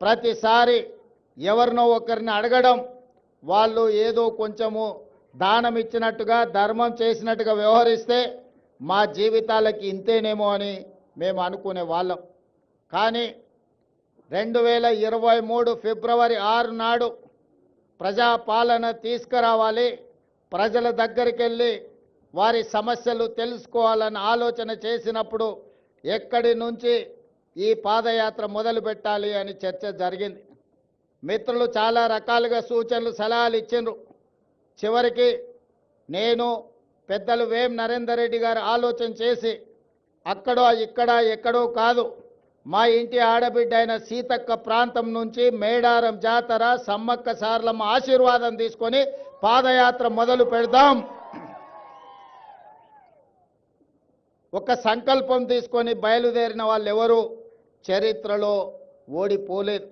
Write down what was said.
ప్రతిసారి ఎవరినో ఒకరిని అడగడం, వాళ్ళు ఏదో కొంచెము దానం ఇచ్చినట్టుగా ధర్మం చేసినట్టుగా వ్యవహరిస్తే మా జీవితాలకి ఇంతేనేమో అని మేము అనుకునే వాళ్ళం. కానీ 2023 ఫిబ్రవరి 6 నాడు ప్రజాపాలన తీసుకురావాలి, ప్రజల దగ్గరికి వెళ్ళి వారి సమస్యలు తెలుసుకోవాలని ఆలోచన చేసినప్పుడు ఎక్కడి నుంచి ఈ పాదయాత్ర మొదలు పెట్టాలి అని చర్చ జరిగింది. మిత్రులు చాలా రకాలుగా సూచనలు సలహాలు ఇచ్చిండ్రు. చివరికి నేను పెద్దలు వేం నరేందర్ రెడ్డి గారు ఆలోచన చేసి అక్కడో ఇక్కడ ఎక్కడో కాదు, మా ఇంటి ఆడబిడ్డ అయిన సీతక్క ప్రాంతం నుంచి మేడారం జాతర సమ్మక్క సార్లమ్మ ఆశీర్వాదం తీసుకొని పాదయాత్ర మొదలు పెడదాం. ఒక సంకల్పం తీసుకొని బయలుదేరిన వాళ్ళు ఎవరు చరిత్రలో ఓడిపోలేదు.